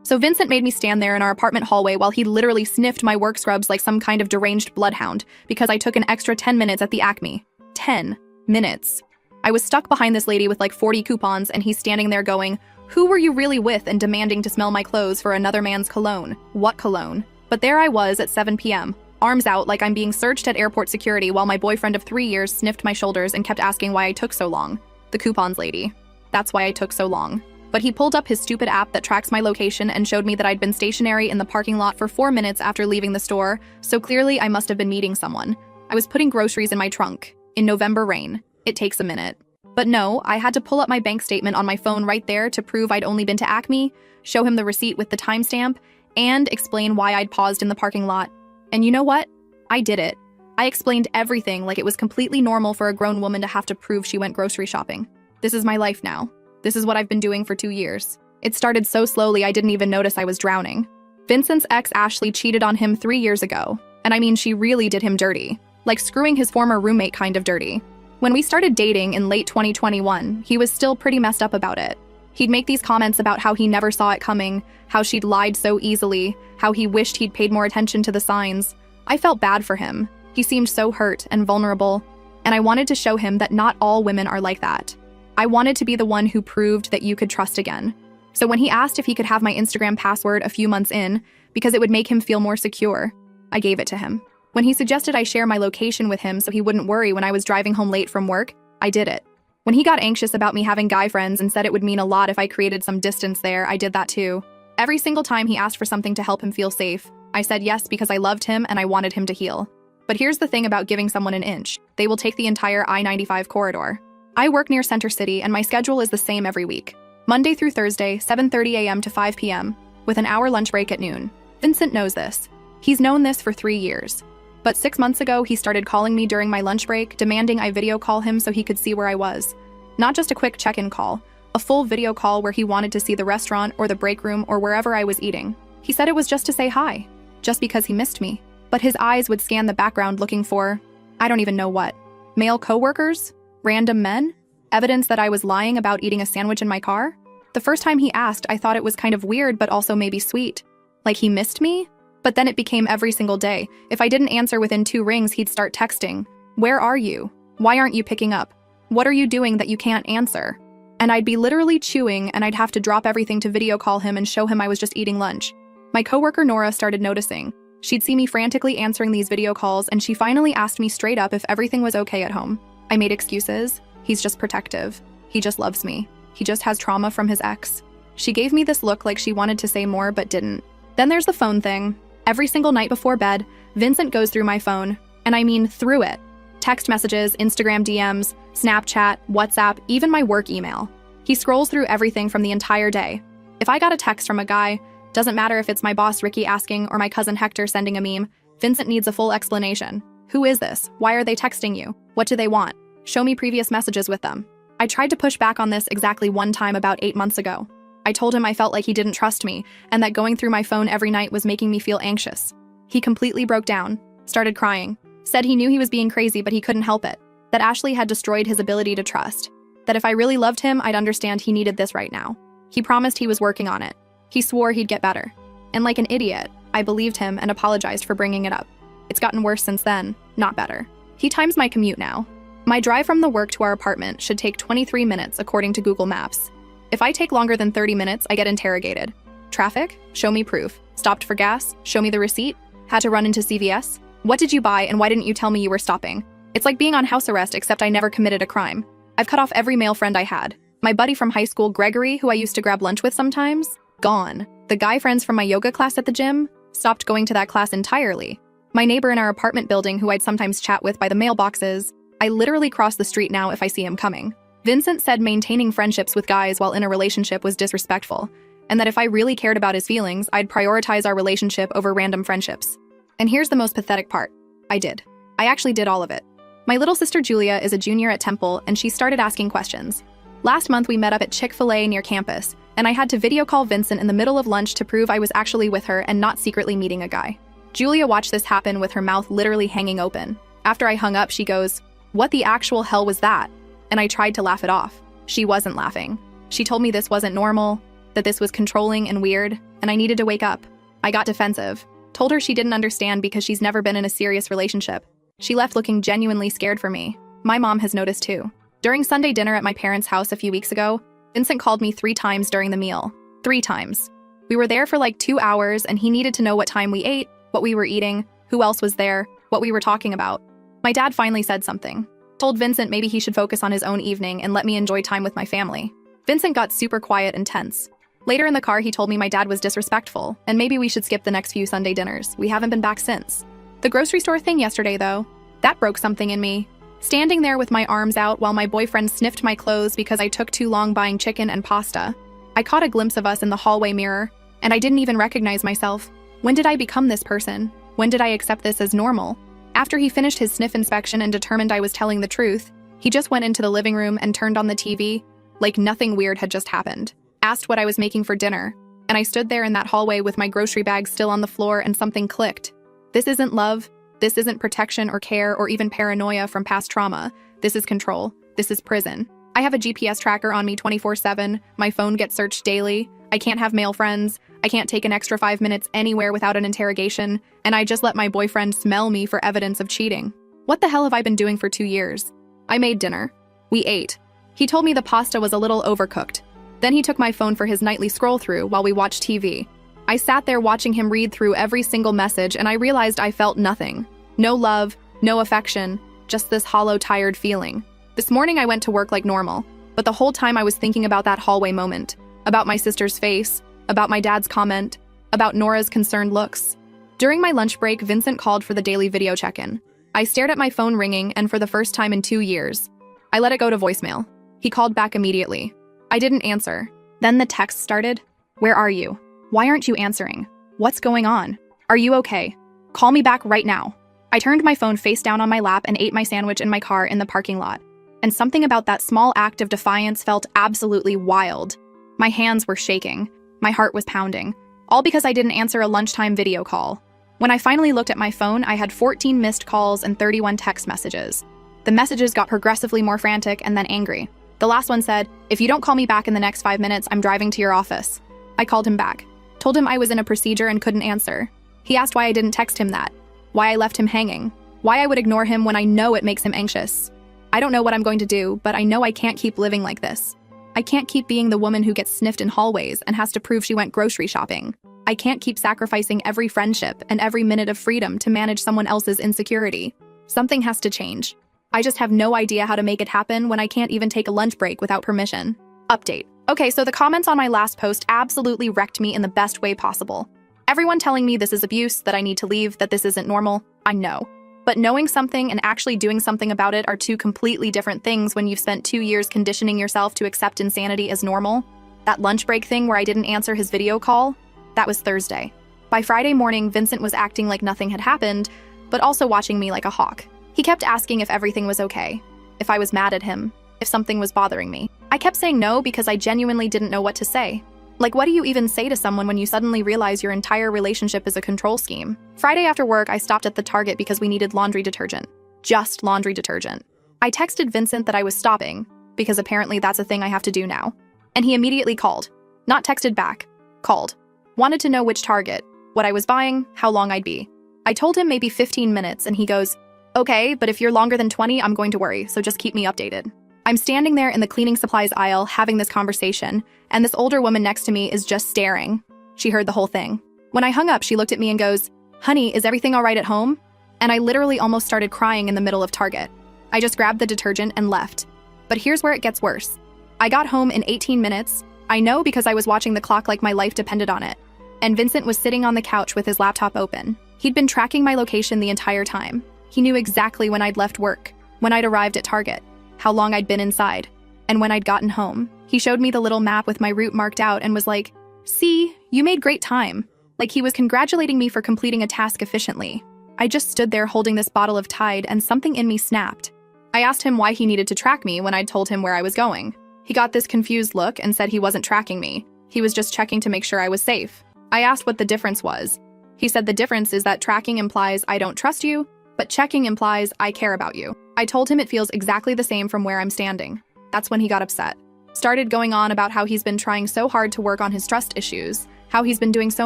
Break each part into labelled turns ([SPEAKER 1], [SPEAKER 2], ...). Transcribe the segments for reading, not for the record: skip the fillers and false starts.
[SPEAKER 1] So Vincent made me stand there in our apartment hallway while he literally sniffed my work scrubs like some kind of deranged bloodhound because I took an extra 10 minutes at the Acme. 10 minutes. I was stuck behind this lady with like 40 coupons and he's standing there going, "Who were you really with?" and demanding to smell my clothes for another man's cologne. What cologne? But there I was at 7 p.m., arms out like I'm being searched at airport security while my boyfriend of 3 years sniffed my shoulders and kept asking why I took so long. The coupons lady. That's why I took so long. But he pulled up his stupid app that tracks my location and showed me that I'd been stationary in the parking lot for 4 minutes after leaving the store, so clearly I must have been meeting someone. I was putting groceries in my trunk. In November rain. It takes a minute. But no, I had to pull up my bank statement on my phone right there to prove I'd only been to Acme, show him the receipt with the timestamp, and explain why I'd paused in the parking lot. And you know what? I did it. I explained everything like it was completely normal for a grown woman to have to prove she went grocery shopping. This is my life now. This is what I've been doing for 2 years. It started so slowly I didn't even notice I was drowning. Vincent's ex Ashley cheated on him 3 years ago. And I mean, she really did him dirty. Like screwing his former roommate kind of dirty. When we started dating in late 2021, he was still pretty messed up about it. He'd make these comments about how he never saw it coming, how she'd lied so easily, how he wished he'd paid more attention to the signs. I felt bad for him. He seemed so hurt and vulnerable, and I wanted to show him that not all women are like that. I wanted to be the one who proved that you could trust again. So when he asked if he could have my Instagram password a few months in, because it would make him feel more secure, I gave it to him. When he suggested I share my location with him so he wouldn't worry when I was driving home late from work, I did it. When he got anxious about me having guy friends and said it would mean a lot if I created some distance there, I did that too. Every single time he asked for something to help him feel safe, I said yes because I loved him and I wanted him to heal. But here's the thing about giving someone an inch. They will take the entire I-95 corridor. I work near Center City and my schedule is the same every week. Monday through Thursday, 7:30 a.m. to 5 p.m., with an hour lunch break at noon. Vincent knows this. He's known this for 3 years. But 6 months ago, he started calling me during my lunch break, demanding I video call him so he could see where I was. Not just a quick check-in call, a full video call where he wanted to see the restaurant or the break room or wherever I was eating. He said it was just to say hi, just because he missed me. But his eyes would scan the background looking for, I don't even know what. Male coworkers? Random men? Evidence that I was lying about eating a sandwich in my car? The first time he asked, I thought it was kind of weird but also maybe sweet. Like he missed me? But then it became every single day. If I didn't answer within 2 rings, he'd start texting. Where are you? Why aren't you picking up? What are you doing that you can't answer? And I'd be literally chewing and I'd have to drop everything to video call him and show him I was just eating lunch. My coworker Nora started noticing. She'd see me frantically answering these video calls and she finally asked me straight up if everything was okay at home. I made excuses. He's just protective. He just loves me. He just has trauma from his ex. She gave me this look like she wanted to say more but didn't. Then there's the phone thing. Every single night before bed, Vincent goes through my phone, and I mean through it. Text messages, Instagram DMs, Snapchat, WhatsApp, even my work email. He scrolls through everything from the entire day. If I got a text from a guy, doesn't matter if it's my boss Ricky asking or my cousin Hector sending a meme, Vincent needs a full explanation. Who is this? Why are they texting you? What do they want? Show me previous messages with them. I tried to push back on this exactly one time about 8 months ago. I told him I felt like he didn't trust me and that going through my phone every night was making me feel anxious. He completely broke down, started crying, said he knew he was being crazy but he couldn't help it, that Ashley had destroyed his ability to trust, that if I really loved him, I'd understand he needed this right now. He promised he was working on it. He swore he'd get better. And like an idiot, I believed him and apologized for bringing it up. It's gotten worse since then, not better. He times my commute now. My drive from the work to our apartment should take 23 minutes according to Google Maps. If I take longer than 30 minutes, I get interrogated. Traffic? Show me proof. Stopped for gas? Show me the receipt. Had to run into CVS? What did you buy and why didn't you tell me you were stopping? It's like being on house arrest except I never committed a crime. I've cut off every male friend I had. My buddy from high school, Gregory, who I used to grab lunch with sometimes, gone. The guy friends from my yoga class at the gym, stopped going to that class entirely. My neighbor in our apartment building who I'd sometimes chat with by the mailboxes, I literally cross the street now if I see him coming. Vincent said maintaining friendships with guys while in a relationship was disrespectful, and that if I really cared about his feelings, I'd prioritize our relationship over random friendships. And here's the most pathetic part. I did. I actually did all of it. My little sister Julia is a junior at Temple, and she started asking questions. Last month we met up at Chick-fil-A near campus, and I had to video call Vincent in the middle of lunch to prove I was actually with her and not secretly meeting a guy. Julia watched this happen with her mouth literally hanging open. After I hung up, she goes, "What the actual hell was that?" And I tried to laugh it off. She wasn't laughing. She told me this wasn't normal. that this was controlling and weird, and I needed to wake up. I got defensive. Told her she didn't understand because she's never been in a serious relationship. She left looking genuinely scared for me. My mom has noticed too. During Sunday dinner at my parents' house a few weeks ago, Vincent called me 3 times during the meal. 3 times. We were there for like 2 hours, and he needed to know what time we ate, what we were eating, who else was there, what we were talking about. My dad finally said something. Told Vincent maybe he should focus on his own evening and let me enjoy time with my family. Vincent got super quiet and tense. Later in the car, he told me my dad was disrespectful, and maybe we should skip the next few Sunday dinners. We haven't been back since. The grocery store thing yesterday, though, that broke something in me. Standing there with my arms out while my boyfriend sniffed my clothes because I took too long buying chicken and pasta. I caught a glimpse of us in the hallway mirror, and I didn't even recognize myself. When did I become this person? When did I accept this as normal? After he finished his sniff inspection and determined I was telling the truth, he just went into the living room and turned on the TV like nothing weird had just happened. Asked what I was making for dinner, and I stood there in that hallway with my grocery bag still on the floor, and something clicked. This isn't love. This isn't protection or care or even paranoia from past trauma. This is control. This is prison. I have a GPS tracker on me 24/7. My phone gets searched daily. I can't have male friends. I can't take an extra 5 minutes anywhere without an interrogation, and I just let my boyfriend smell me for evidence of cheating. What the hell have I been doing for 2 years? I made dinner. We ate. He told me the pasta was a little overcooked. Then he took my phone for his nightly scroll through while we watched TV. I sat there watching him read through every single message, and I realized I felt nothing. No love, no affection, just this hollow, tired feeling. This morning I went to work like normal, but the whole time I was thinking about that hallway moment, about my sister's face, about my dad's comment, about Nora's concerned looks. During my lunch break, Vincent called for the daily video check-in. I stared at my phone ringing, and for the first time in 2 years, I let it go to voicemail. He called back immediately. I didn't answer. Then the text started. Where are you? Why aren't you answering? What's going on? Are you okay? Call me back right now. I turned my phone face down on my lap and ate my sandwich in my car in the parking lot. And something about that small act of defiance felt absolutely wild. My hands were shaking. My heart was pounding. All because I didn't answer a lunchtime video call. When I finally looked at my phone, I had 14 missed calls and 31 text messages. The messages got progressively more frantic and then angry. The last one said, "If you don't call me back in the next 5 minutes, I'm driving to your office." I called him back. Told him I was in a procedure and couldn't answer. He asked why I didn't text him that. Why I left him hanging. Why I would ignore him when I know it makes him anxious. I don't know what I'm going to do, but I know I can't keep living like this. I can't keep being the woman who gets sniffed in hallways and has to prove she went grocery shopping. I can't keep sacrificing every friendship and every minute of freedom to manage someone else's insecurity. Something has to change. I just have no idea how to make it happen when I can't even take a lunch break without permission. Update. Okay, so the comments on my last post absolutely wrecked me in the best way possible. Everyone telling me this is abuse, that I need to leave, that this isn't normal. I know. But knowing something and actually doing something about it are 2 completely different things when you've spent 2 years conditioning yourself to accept insanity as normal. That lunch break thing where I didn't answer his video call, that was Thursday. By Friday morning, Vincent was acting like nothing had happened, but also watching me like a hawk. He kept asking if everything was okay, if I was mad at him, if something was bothering me. I kept saying no because I genuinely didn't know what to say. Like, what do you even say to someone when you suddenly realize your entire relationship is a control scheme? Friday after work, I stopped at the Target because we needed laundry detergent. Just laundry detergent. I texted Vincent that I was stopping, because apparently that's a thing I have to do now. And he immediately called. Not texted back. Called. Wanted to know which Target, what I was buying, how long I'd be. I told him maybe 15 minutes, and he goes, "Okay, but if you're longer than 20, I'm going to worry, so just keep me updated." I'm standing there in the cleaning supplies aisle having this conversation, and this older woman next to me is just staring. She heard the whole thing. When I hung up, she looked at me and goes, "Honey, is everything all right at home?" And I literally almost started crying in the middle of Target. I just grabbed the detergent and left. But here's where it gets worse. I got home in 18 minutes. I know because I was watching the clock like my life depended on it. And Vincent was sitting on the couch with his laptop open. He'd been tracking my location the entire time. He knew exactly when I'd left work, when I'd arrived at Target, how long I'd been inside, and when I'd gotten home. He showed me the little map with my route marked out and was like, "See, you made great time." Like he was congratulating me for completing a task efficiently. I just stood there holding this bottle of Tide and something in me snapped. I asked him why he needed to track me when I'd told him where I was going. He got this confused look and said he wasn't tracking me. He was just checking to make sure I was safe. I asked what the difference was. He said the difference is that tracking implies I don't trust you, but checking implies I care about you. I told him it feels exactly the same from where I'm standing. That's when he got upset. Started going on about how he's been trying so hard to work on his trust issues, how he's been doing so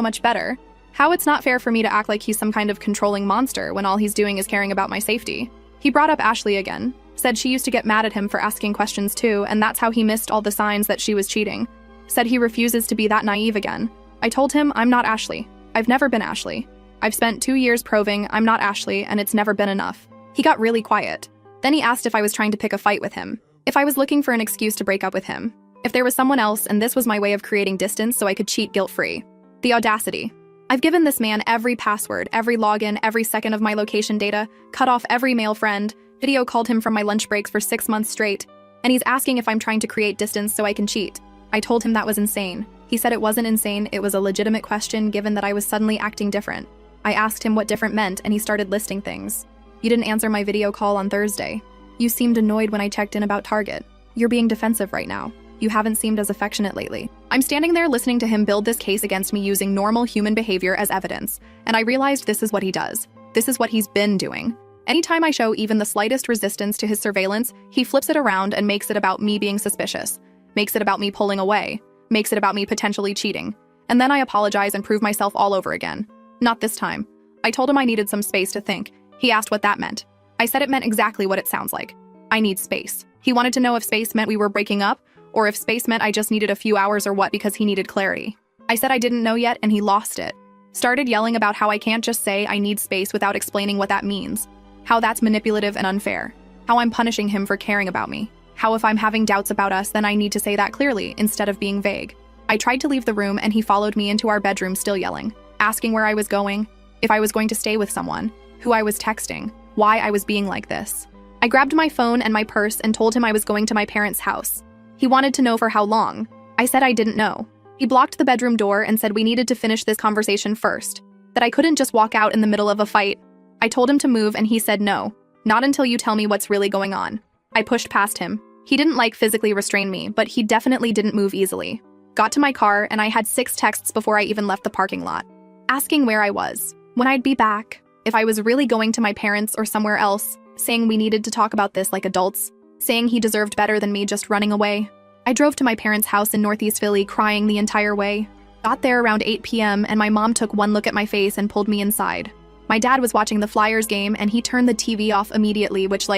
[SPEAKER 1] much better, how it's not fair for me to act like he's some kind of controlling monster when all he's doing is caring about my safety. He brought up Ashley again, said she used to get mad at him for asking questions too, and that's how he missed all the signs that she was cheating. Said he refuses to be that naive again. I told him I'm not Ashley. I've never been Ashley. I've spent 2 years proving I'm not Ashley, and it's never been enough. He got really quiet. Then he asked if I was trying to pick a fight with him, if I was looking for an excuse to break up with him, if there was someone else and this was my way of creating distance so I could cheat guilt-free. The audacity. I've given this man every password, every login, every second of my location data, cut off every male friend, video called him from my lunch breaks for 6 months straight, and he's asking if I'm trying to create distance so I can cheat. I told him that was insane. He said it wasn't insane, it was a legitimate question given that I was suddenly acting different. I asked him what different meant and he started listing things. You didn't answer my video call on Thursday. You seemed annoyed when I checked in about Target. You're being defensive right now. You haven't seemed as affectionate lately. I'm standing there listening to him build this case against me using normal human behavior as evidence, and I realized this is what he does. This is what he's been doing. Anytime I show even the slightest resistance to his surveillance, he flips it around and makes it about me being suspicious, makes it about me pulling away, makes it about me potentially cheating. And then I apologize and prove myself all over again. Not this time. I told him I needed some space to think. He asked what that meant. I said it meant exactly what it sounds like. I need space. He wanted to know if space meant we were breaking up, or if space meant I just needed a few hours or what because he needed clarity. I said I didn't know yet and he lost it. Started yelling about how I can't just say I need space without explaining what that means. How that's manipulative and unfair. How I'm punishing him for caring about me. How if I'm having doubts about us, then I need to say that clearly instead of being vague. I tried to leave the room and he followed me into our bedroom still yelling, asking where I was going, if I was going to stay with someone, who I was texting, why I was being like this. I grabbed my phone and my purse and told him I was going to my parents' house. He wanted to know for how long. I said I didn't know. He blocked the bedroom door and said we needed to finish this conversation first, that I couldn't just walk out in the middle of a fight. I told him to move and he said no, not until you tell me what's really going on. I pushed past him. He didn't physically restrain me, but he definitely didn't move easily. Got to my car and I had 6 texts before I even left the parking lot, asking where I was, when I'd be back, if I was really going to my parents or somewhere else, saying we needed to talk about this like adults, saying he deserved better than me just running away. I drove to my parents' house in Northeast Philly crying the entire way. Got there around 8 p.m. and my mom took one look at my face and pulled me inside. My dad was watching the Flyers game and he turned the TV off immediately, which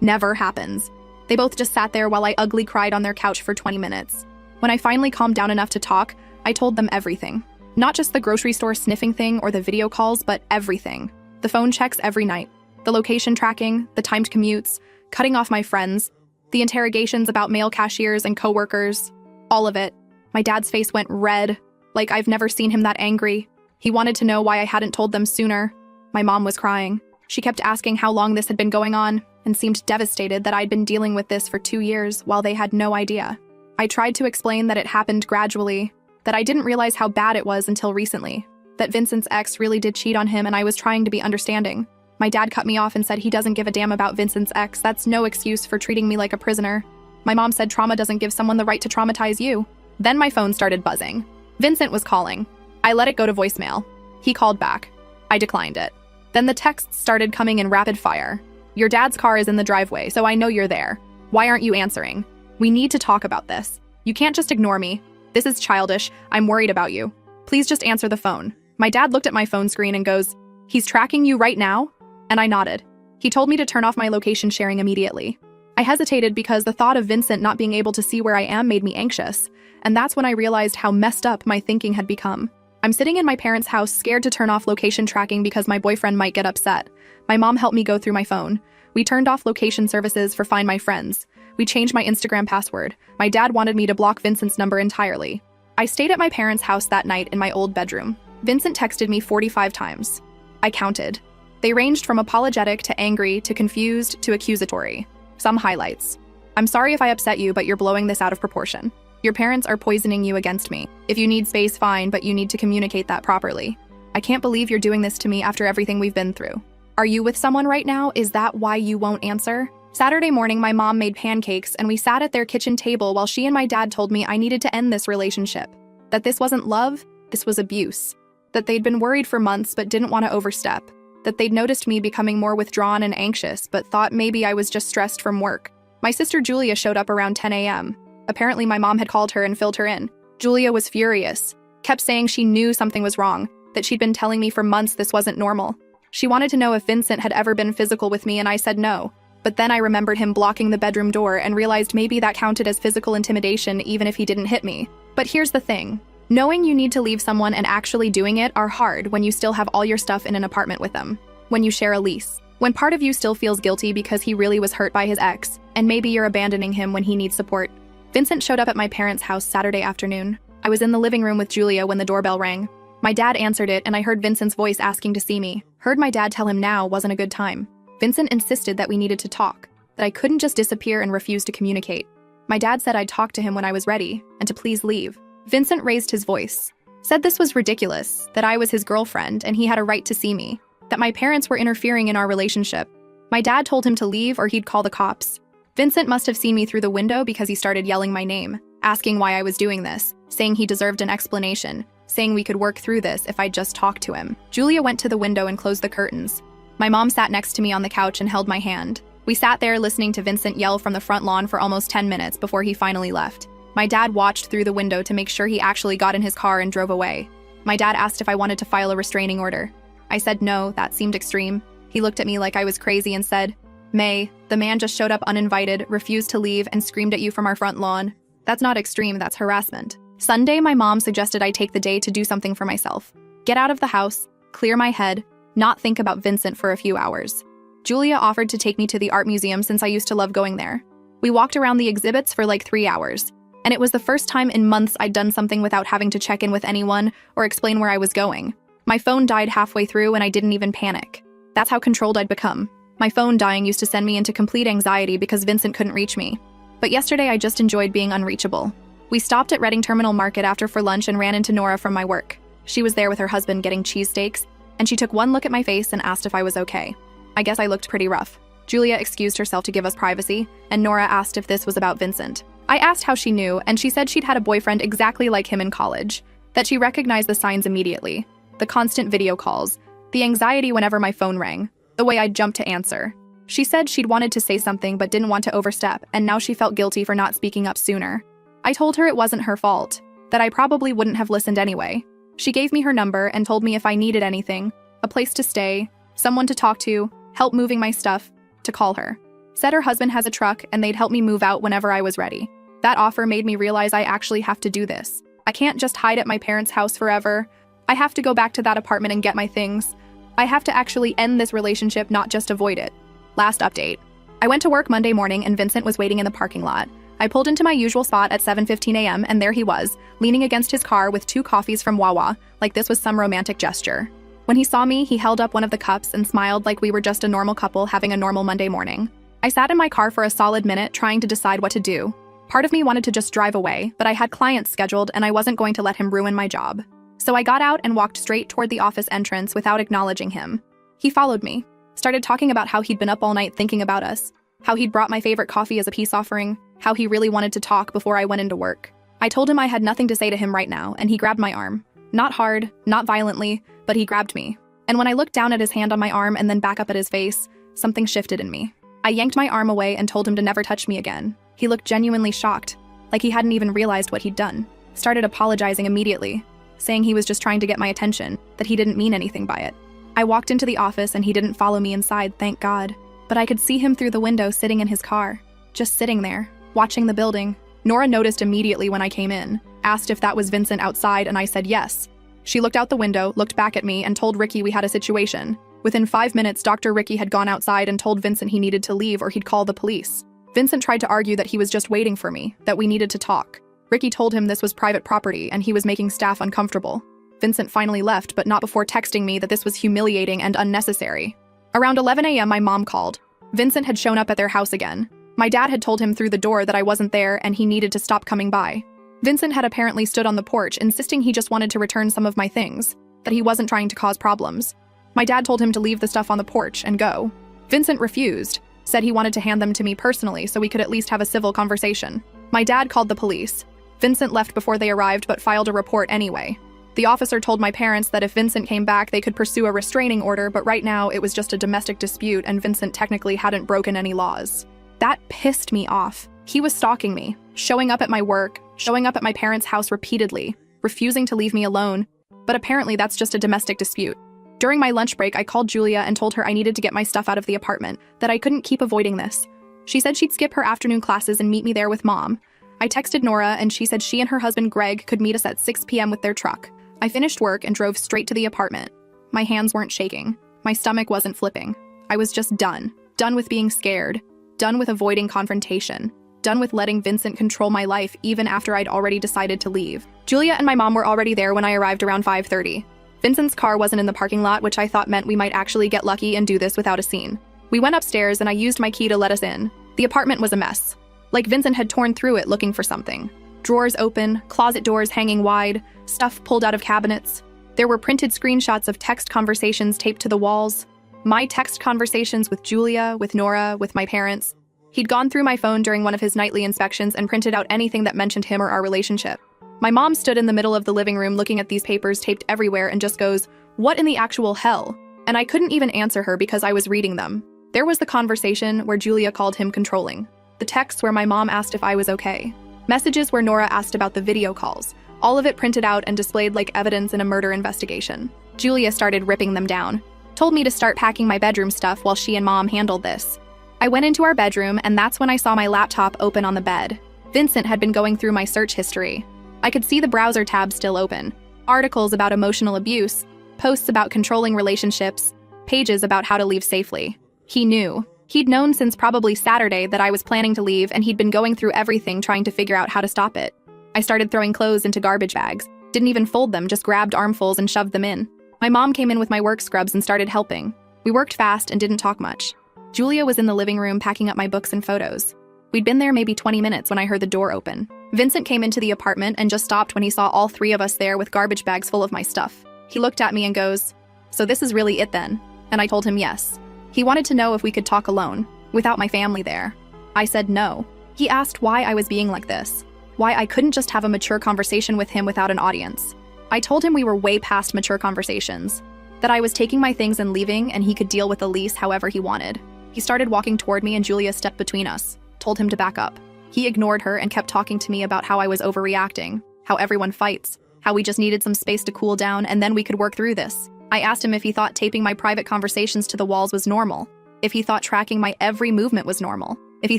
[SPEAKER 1] never happens. They both just sat there while I ugly cried on their couch for 20 minutes. When I finally calmed down enough to talk, I told them everything. Not just the grocery store sniffing thing or the video calls, but everything. The phone checks every night, the location tracking, the timed commutes, cutting off my friends, the interrogations about male cashiers and coworkers, all of it. My dad's face went red, like I've never seen him that angry. He wanted to know why I hadn't told them sooner. My mom was crying. She kept asking how long this had been going on and seemed devastated that I'd been dealing with this for 2 years while they had no idea. I tried to explain that it happened gradually, that I didn't realize how bad it was until recently, that Vincent's ex really did cheat on him and I was trying to be understanding. My dad cut me off and said he doesn't give a damn about Vincent's ex. That's no excuse for treating me like a prisoner. My mom said trauma doesn't give someone the right to traumatize you. Then my phone started buzzing. Vincent was calling. I let it go to voicemail. He called back. I declined it. Then the texts started coming in rapid fire. Your dad's car is in the driveway, so I know you're there. Why aren't you answering? We need to talk about this. You can't just ignore me. This is childish. I'm worried about you. Please just answer the phone. My dad looked at my phone screen and goes, "He's tracking you right now?" And I nodded. He told me to turn off my location sharing immediately. I hesitated because the thought of Vincent not being able to see where I am made me anxious, and that's when I realized how messed up my thinking had become. I'm sitting in my parents' house scared to turn off location tracking because my boyfriend might get upset. My mom helped me go through my phone. We turned off location services for Find My Friends. We changed my Instagram password. My dad wanted me to block Vincent's number entirely. I stayed at my parents' house that night in my old bedroom. Vincent texted me 45 times. I counted. They ranged from apologetic to angry to confused to accusatory. Some highlights. I'm sorry if I upset you, but you're blowing this out of proportion. Your parents are poisoning you against me. If you need space, fine, but you need to communicate that properly. I can't believe you're doing this to me after everything we've been through. Are you with someone right now? Is that why you won't answer? Saturday morning, my mom made pancakes and we sat at their kitchen table while she and my dad told me I needed to end this relationship. That this wasn't love, this was abuse. That they'd been worried for months but didn't want to overstep. That they'd noticed me becoming more withdrawn and anxious but thought maybe I was just stressed from work. My sister Julia showed up around 10 a.m. Apparently my mom had called her and filled her in. Julia was furious, kept saying she knew something was wrong, that she'd been telling me for months this wasn't normal. She wanted to know if Vincent had ever been physical with me, and I said no. But then I remembered him blocking the bedroom door and realized maybe that counted as physical intimidation even if he didn't hit me. But here's the thing. Knowing you need to leave someone and actually doing it are hard when you still have all your stuff in an apartment with them. When you share a lease. When part of you still feels guilty because he really was hurt by his ex, and maybe you're abandoning him when he needs support. Vincent showed up at my parents' house Saturday afternoon. I was in the living room with Julia when the doorbell rang. My dad answered it, and I heard Vincent's voice asking to see me. Heard my dad tell him now wasn't a good time. Vincent insisted that we needed to talk, that I couldn't just disappear and refuse to communicate. My dad said I'd talk to him when I was ready, and to please leave. Vincent raised his voice, said this was ridiculous, that I was his girlfriend and he had a right to see me, that my parents were interfering in our relationship. My dad told him to leave or he'd call the cops. Vincent must have seen me through the window because he started yelling my name, asking why I was doing this, saying he deserved an explanation, saying we could work through this if I'd just talk to him. Julia went to the window and closed the curtains. My mom sat next to me on the couch and held my hand. We sat there listening to Vincent yell from the front lawn for almost 10 minutes before he finally left. My dad watched through the window to make sure he actually got in his car and drove away. My dad asked if I wanted to file a restraining order. I said no, that seemed extreme. He looked at me like I was crazy and said, "May, the man just showed up uninvited, refused to leave, and screamed at you from our front lawn. That's not extreme, that's harassment." Sunday, my mom suggested I take the day to do something for myself. Get out of the house, clear my head, not think about Vincent for a few hours. Julia offered to take me to the art museum since I used to love going there. We walked around the exhibits for like 3 hours. And it was the first time in months I'd done something without having to check in with anyone or explain where I was going. My phone died halfway through and I didn't even panic. That's how controlled I'd become. My phone dying used to send me into complete anxiety because Vincent couldn't reach me. But yesterday I just enjoyed being unreachable. We stopped at Reading Terminal Market after for lunch and ran into Nora from my work. She was there with her husband getting cheesesteaks, and she took one look at my face and asked if I was okay. I guess I looked pretty rough. Julia excused herself to give us privacy, and Nora asked if this was about Vincent. I asked how she knew, and she said she'd had a boyfriend exactly like him in college, that she recognized the signs immediately, the constant video calls, the anxiety whenever my phone rang, the way I'd jump to answer. She said she'd wanted to say something but didn't want to overstep, and now she felt guilty for not speaking up sooner. I told her it wasn't her fault, that I probably wouldn't have listened anyway. She gave me her number and told me if I needed anything, a place to stay, someone to talk to, help moving my stuff, to call her. Said her husband has a truck and they'd help me move out whenever I was ready. That offer made me realize I actually have to do this. I can't just hide at my parents' house forever. I have to go back to that apartment and get my things. I have to actually end this relationship, not just avoid it. Last update. I went to work Monday morning and Vincent was waiting in the parking lot. I pulled into my usual spot at 7:15 a.m. and there he was, leaning against his car with 2 coffees from Wawa, like this was some romantic gesture. When he saw me, he held up one of the cups and smiled like we were just a normal couple having a normal Monday morning. I sat in my car for a solid minute trying to decide what to do. Part of me wanted to just drive away, but I had clients scheduled and I wasn't going to let him ruin my job. So I got out and walked straight toward the office entrance without acknowledging him. He followed me, started talking about how he'd been up all night thinking about us, how he'd brought my favorite coffee as a peace offering, how he really wanted to talk before I went into work. I told him I had nothing to say to him right now, and he grabbed my arm. Not hard, not violently, but he grabbed me. And when I looked down at his hand on my arm and then back up at his face, something shifted in me. I yanked my arm away and told him to never touch me again. He looked genuinely shocked, like he hadn't even realized what he'd done. Started apologizing immediately, saying he was just trying to get my attention, that he didn't mean anything by it. I walked into the office and he didn't follow me inside, thank God. But I could see him through the window sitting in his car, just sitting there, watching the building. Nora noticed immediately when I came in, asked if that was Vincent outside, and I said yes. She looked out the window, looked back at me, and told Ricky we had a situation. Within 5 minutes, Dr. Ricky had gone outside and told Vincent he needed to leave or he'd call the police. Vincent tried to argue that he was just waiting for me, that we needed to talk. Ricky told him this was private property and he was making staff uncomfortable. Vincent finally left, but not before texting me that this was humiliating and unnecessary. Around 11 a.m. my mom called. Vincent had shown up at their house again. My dad had told him through the door that I wasn't there and he needed to stop coming by. Vincent had apparently stood on the porch, insisting he just wanted to return some of my things, that he wasn't trying to cause problems. My dad told him to leave the stuff on the porch and go. Vincent refused, said he wanted to hand them to me personally so we could at least have a civil conversation. My dad called the police. Vincent left before they arrived but filed a report anyway. The officer told my parents that if Vincent came back, they could pursue a restraining order, but right now it was just a domestic dispute and Vincent technically hadn't broken any laws. That pissed me off. He was stalking me, showing up at my work, showing up at my parents' house repeatedly, refusing to leave me alone, but apparently that's just a domestic dispute. During my lunch break, I called Julia and told her I needed to get my stuff out of the apartment, that I couldn't keep avoiding this. She said she'd skip her afternoon classes and meet me there with Mom. I texted Nora and she said she and her husband Greg could meet us at 6 p.m. with their truck. I finished work and drove straight to the apartment. My hands weren't shaking. My stomach wasn't flipping. I was just done. Done with being scared. Done with avoiding confrontation. Done with letting Vincent control my life even after I'd already decided to leave. Julia and my mom were already there when I arrived around 5:30. Vincent's car wasn't in the parking lot, which I thought meant we might actually get lucky and do this without a scene. We went upstairs and I used my key to let us in. The apartment was a mess. Like Vincent had torn through it looking for something. Drawers open, closet doors hanging wide, stuff pulled out of cabinets. There were printed screenshots of text conversations taped to the walls. My text conversations with Julia, with Nora, with my parents. He'd gone through my phone during one of his nightly inspections and printed out anything that mentioned him or our relationship. My mom stood in the middle of the living room looking at these papers taped everywhere and just goes, "What in the actual hell?" And I couldn't even answer her because I was reading them. There was the conversation where Julia called him controlling. The texts where my mom asked if I was okay. Messages where Nora asked about the video calls. All of it printed out and displayed like evidence in a murder investigation. Julia started ripping them down. Told me to start packing my bedroom stuff while she and Mom handled this. I went into our bedroom and that's when I saw my laptop open on the bed. Vincent had been going through my search history. I could see the browser tab still open. Articles about emotional abuse, posts about controlling relationships, pages about how to leave safely. He knew. He'd known since probably Saturday that I was planning to leave and he'd been going through everything trying to figure out how to stop it. I started throwing clothes into garbage bags. Didn't even fold them, just grabbed armfuls and shoved them in. My mom came in with my work scrubs and started helping. We worked fast and didn't talk much. Julia was in the living room packing up my books and photos. We'd been there maybe 20 minutes when I heard the door open. Vincent came into the apartment and just stopped when he saw all three of us there with garbage bags full of my stuff. He looked at me and goes, "So this is really it then?" And I told him yes. He wanted to know if we could talk alone, without my family there. I said no. He asked why I was being like this, why I couldn't just have a mature conversation with him without an audience. I told him we were way past mature conversations, that I was taking my things and leaving and he could deal with the lease however he wanted. He started walking toward me and Julia stepped between us, told him to back up. He ignored her and kept talking to me about how I was overreacting, how everyone fights, how we just needed some space to cool down and then we could work through this. I asked him if he thought taping my private conversations to the walls was normal, if he thought tracking my every movement was normal, if he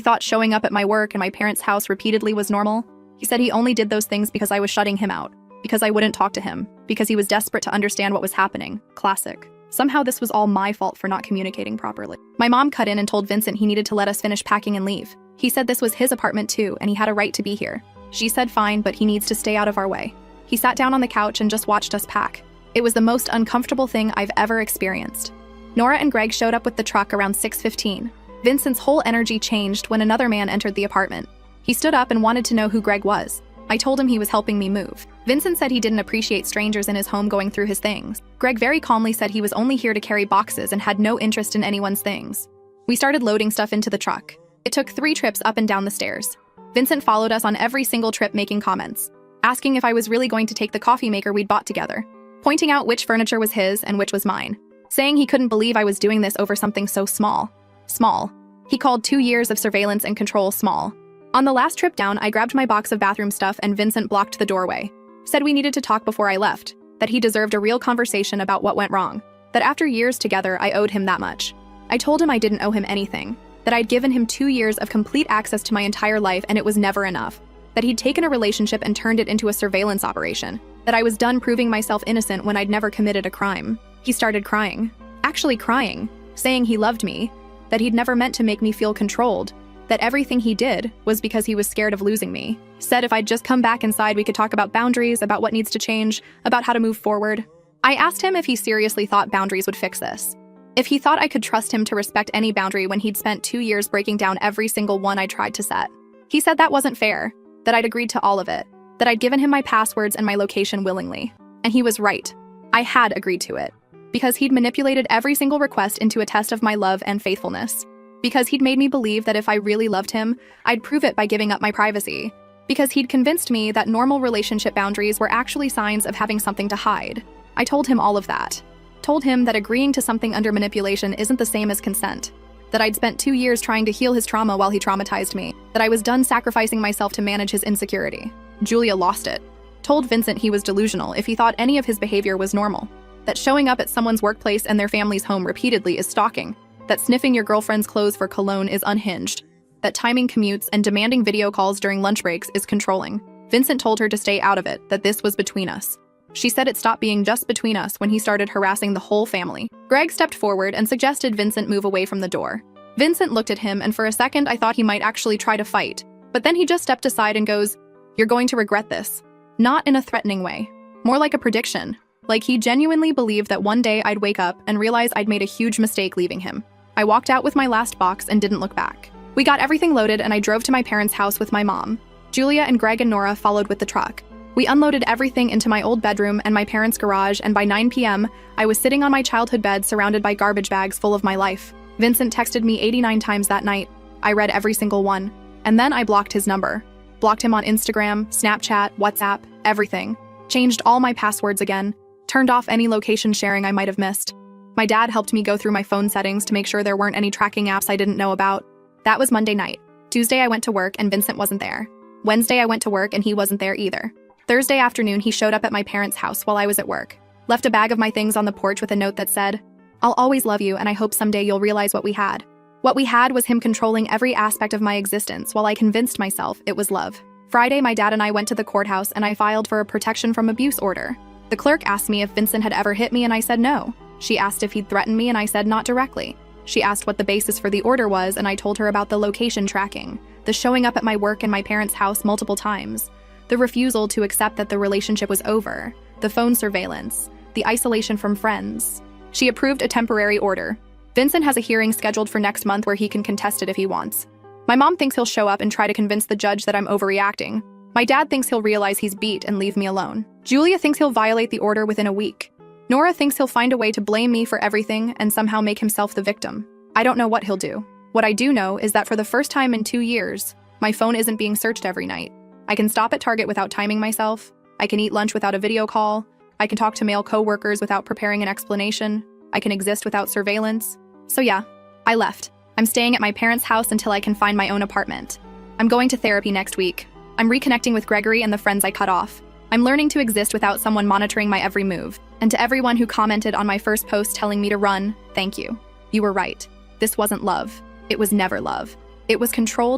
[SPEAKER 1] thought showing up at my work and my parents' house repeatedly was normal. He said he only did those things because I was shutting him out, because I wouldn't talk to him, because he was desperate to understand what was happening. Classic. Somehow this was all my fault for not communicating properly. My mom cut in and told Vincent he needed to let us finish packing and leave. He said this was his apartment too, and he had a right to be here. She said fine, but he needs to stay out of our way. He sat down on the couch and just watched us pack. It was the most uncomfortable thing I've ever experienced. Nora and Greg showed up with the truck around 6:15. Vincent's whole energy changed when another man entered the apartment. He stood up and wanted to know who Greg was. I told him he was helping me move. Vincent said he didn't appreciate strangers in his home going through his things. Greg very calmly said he was only here to carry boxes and had no interest in anyone's things. We started loading stuff into the truck. It took 3 trips up and down the stairs. Vincent followed us on every single trip making comments, asking if I was really going to take the coffee maker we'd bought together, pointing out which furniture was his and which was mine, saying he couldn't believe I was doing this over something so small. Small. He called 2 years of surveillance and control small. On the last trip down, I grabbed my box of bathroom stuff and Vincent blocked the doorway. Said we needed to talk before I left, that he deserved a real conversation about what went wrong, that after years together, I owed him that much. I told him I didn't owe him anything, that I'd given him 2 years of complete access to my entire life and it was never enough, that he'd taken a relationship and turned it into a surveillance operation, that I was done proving myself innocent when I'd never committed a crime. He started crying. Actually crying, saying he loved me, that he'd never meant to make me feel controlled, that everything he did was because he was scared of losing me. Said if I'd just come back inside, we could talk about boundaries, about what needs to change, about how to move forward. I asked him if he seriously thought boundaries would fix this. If he thought I could trust him to respect any boundary when he'd spent 2 years breaking down every single one I tried to set. He said that wasn't fair, that I'd agreed to all of it, that I'd given him my passwords and my location willingly. And he was right. I had agreed to it. Because he'd manipulated every single request into a test of my love and faithfulness. Because he'd made me believe that if I really loved him, I'd prove it by giving up my privacy. Because he'd convinced me that normal relationship boundaries were actually signs of having something to hide. I told him all of that. Told him that agreeing to something under manipulation isn't the same as consent. that I'd spent 2 years trying to heal his trauma while he traumatized me, that I was done sacrificing myself to manage his insecurity. Julia lost it. Told Vincent he was delusional if he thought any of his behavior was normal. That showing up at someone's workplace and their family's home repeatedly is stalking. That sniffing your girlfriend's clothes for cologne is unhinged. That timing commutes and demanding video calls during lunch breaks is controlling. Vincent told her to stay out of it, that this was between us. She said it stopped being just between us when he started harassing the whole family. Greg stepped forward and suggested Vincent move away from the door. Vincent looked at him, and for a second I thought he might actually try to fight. But then he just stepped aside and goes, "You're going to regret this." Not in a threatening way. More like a prediction. Like he genuinely believed that one day I'd wake up and realize I'd made a huge mistake leaving him. I walked out with my last box and didn't look back. We got everything loaded and I drove to my parents' house with my mom. Julia and Greg and Nora followed with the truck. We unloaded everything into my old bedroom and my parents' garage, and by 9 p.m., I was sitting on my childhood bed surrounded by garbage bags full of my life. Vincent texted me 89 times that night. I read every single one. And then I blocked his number. Blocked him on Instagram, Snapchat, WhatsApp, everything. Changed all my passwords again. Turned off any location sharing I might have missed. My dad helped me go through my phone settings to make sure there weren't any tracking apps I didn't know about. That was Monday night. Tuesday I went to work and Vincent wasn't there. Wednesday I went to work and he wasn't there either. Thursday afternoon he showed up at my parents' house while I was at work. Left a bag of my things on the porch with a note that said, "I'll always love you and I hope someday you'll realize what we had." What we had was him controlling every aspect of my existence while I convinced myself it was love. Friday my dad and I went to the courthouse and I filed for a protection from abuse order. The clerk asked me if Vincent had ever hit me and I said no. She asked if he'd threatened me and I said not directly. She asked what the basis for the order was and I told her about the location tracking, the showing up at my work and my parents' house multiple times, the refusal to accept that the relationship was over, the phone surveillance, the isolation from friends. She approved a temporary order. Vincent has a hearing scheduled for next month where he can contest it if he wants. My mom thinks he'll show up and try to convince the judge that I'm overreacting. My dad thinks he'll realize he's beat and leave me alone. Julia thinks he'll violate the order within a week. Nora thinks he'll find a way to blame me for everything and somehow make himself the victim. I don't know what he'll do. What I do know is that for the first time in 2 years, my phone isn't being searched every night. I can stop at Target without timing myself. I can eat lunch without a video call. I can talk to male coworkers without preparing an explanation. I can exist without surveillance. So yeah, I left. I'm staying at my parents' house until I can find my own apartment. I'm going to therapy next week. I'm reconnecting with Gregory and the friends I cut off. I'm learning to exist without someone monitoring my every move. And to everyone who commented on my first post telling me to run, thank you. You were right. This wasn't love. It was never love. It was controlled